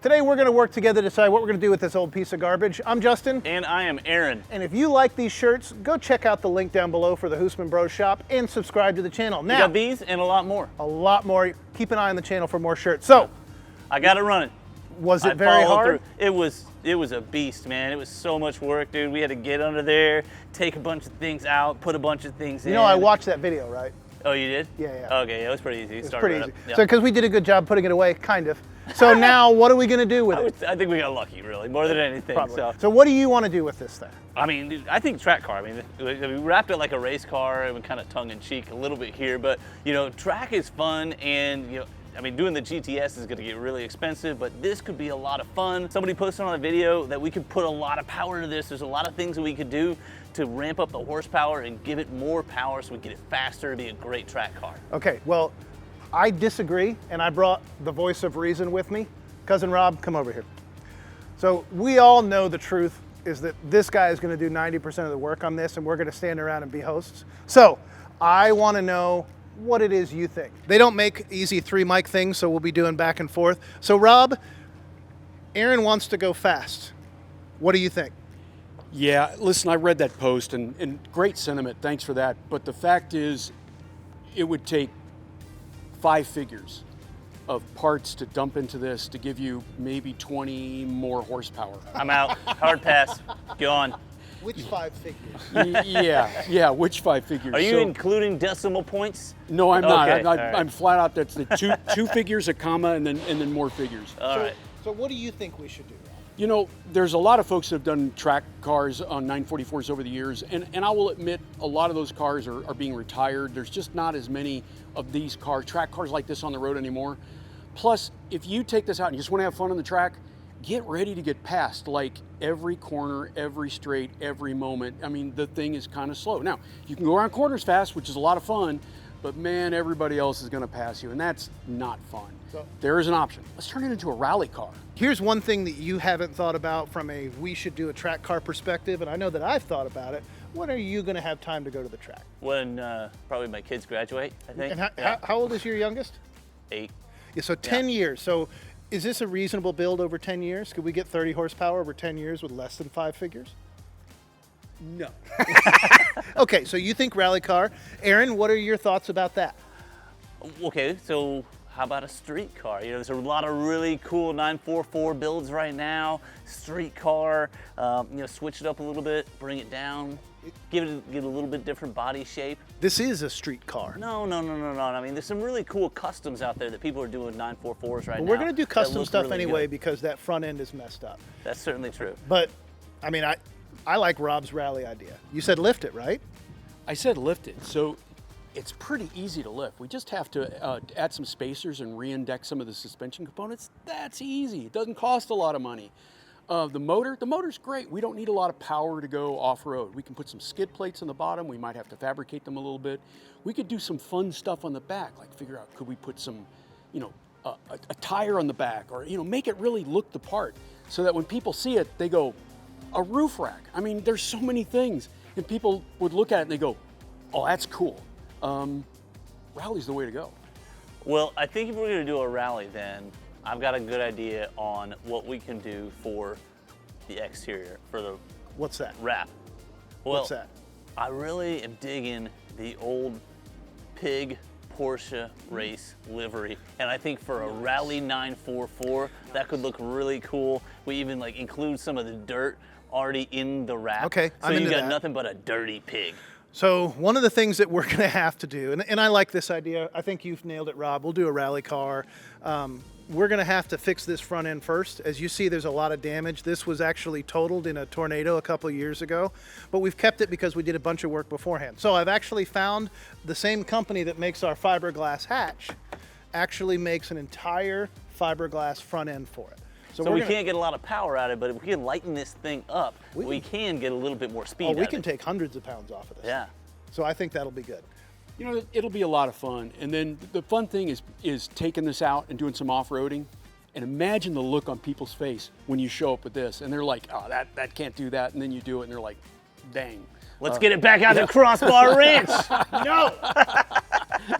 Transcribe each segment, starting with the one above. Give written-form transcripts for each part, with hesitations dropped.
Today we're going to work together to decide what we're going to do with this old piece of garbage. I'm Justin. And I am Aaron. And if you like these shirts, go check out the link down below for the Husman Bros shop and subscribe to the channel. Now, we got these and a lot more. A lot more. Keep an eye on the channel for more shirts. So, I got it running. Was it very hard? It was a beast, man. It was so much work, dude. We had to get under there, take a bunch of things out, put a bunch of things in. You know, I watched that video, right? Oh, you did? Yeah. Okay, it was pretty easy. It was pretty easy. Yep. So, because we did a good job putting it away, kind of. So now, what are we going to do with it? I think we got lucky, really, more than anything. Probably. So what do you want to do with this thing? I mean, dude, I think track car. I mean, we wrapped it like a race car, and we kind of tongue-in-cheek a little bit here, but you know, track is fun, and you know, I mean, doing the GTS is going to get really expensive, but this could be a lot of fun. Somebody posted on a video that we could put a lot of power to this. There's a lot of things that we could do to ramp up the horsepower and give it more power so we get it faster to be a great track car. Okay, well, I disagree, and I brought the voice of reason with me. Cousin Rob, come over here. So we all know the truth is that this guy is going to do 90% of the work on this, and we're going to stand around and be hosts. So I want to know what it is you think. They don't make easy 3-mic things, so we'll be doing back and forth. So Rob, Aaron wants to go fast. What do you think? Yeah, listen, I read that post, and great sentiment. Thanks for that. But the fact is, it would take 5 figures of parts to dump into this to give you maybe 20 more horsepower. I'm out. Hard pass. Go on. Which 5 figures? Yeah, which 5 figures? Are you including decimal points? No, I'm not. Okay, I'm flat out. That's the two figures, a comma, and then more figures. All right. So what do you think we should do? You know, there's a lot of folks that have done track cars on 944s over the years, and I will admit a lot of those cars are being retired. There's just not as many of these track cars like this on the road anymore. Plus, if you take this out and you just want to have fun on the track, get ready to get past like every corner, every straight, every moment. I mean, the thing is kind of slow. Now, you can go around corners fast, which is a lot of fun, but man, everybody else is going to pass you, and that's not fun. So, there is an option. Let's turn it into a rally car. Here's one thing that you haven't thought about from a we should do a track car perspective, and I know that I've thought about it. When are you going to have time to go to the track? When probably my kids graduate, I think. And how old is your youngest? 8. Yeah, so 10 years. So is this a reasonable build over 10 years? Could we get 30 horsepower over 10 years with less than 5 figures? No. Okay, so you think rally car. Aaron, what are your thoughts about that? Okay, so how about a street car? You know, there's a lot of really cool 944 builds right now. Street car, you know, switch it up a little bit, bring it down, give it a little bit different body shape. This is a street car. No. I mean, there's some really cool customs out there that people are doing with 944s right now. We're going to do custom stuff really anyway good. Because that front end is messed up. That's certainly true. But, I mean, I like Rob's rally idea. You said lift it, right? I said lift it. So it's pretty easy to lift. We just have to add some spacers and re-index some of the suspension components. That's easy. It doesn't cost a lot of money. The motor's great. We don't need a lot of power to go off-road. We can put some skid plates on the bottom. We might have to fabricate them a little bit. We could do some fun stuff on the back, like figure out, could we put some, you know, a tire on the back, or, you know, make it really look the part so that when people see it, they go, a roof rack. I mean, there's so many things. And people would look at it and they go, oh, that's cool. Rally's the way to go. Well, I think if we're going to do a rally, then I've got a good idea on what we can do for the exterior, for the What's that? wrap. Well, What's that? I really am digging the old pig Porsche race livery, and I think for a Rally 944, that could look really cool. We even like include some of the dirt already in the wrap. Okay, so I'm you into got that. nothing but a dirty pig. So one of the things that we're going to have to do, and I like this idea. I think you've nailed it, Rob. We'll do a rally car. We're going to have to fix this front end first. As you see, there's a lot of damage. This was actually totaled in a tornado a couple of years ago, but we've kept it because we did a bunch of work beforehand. So I've actually found the same company that makes our fiberglass hatch actually makes an entire fiberglass front end for it. So we can't get a lot of power out of it, but if we can lighten this thing up, we can get a little bit more speed out of it. We can take hundreds of pounds off of this. Yeah. So I think that'll be good. You know, it'll be a lot of fun. And then the fun thing is taking this out and doing some off-roading. And imagine the look on people's face when you show up with this. And they're like, oh, that can't do that. And then you do it and they're like, dang. Let's get it back out to Crossbar Ranch. No.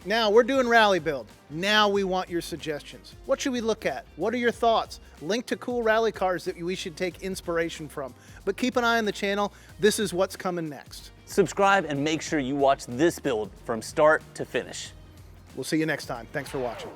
Now we're doing rally build. Now we want your suggestions. What should we look at? What are your thoughts? Link to cool rally cars that we should take inspiration from. But keep an eye on the channel. This is what's coming next. Subscribe and make sure you watch this build from start to finish. We'll see you next time. Thanks for watching.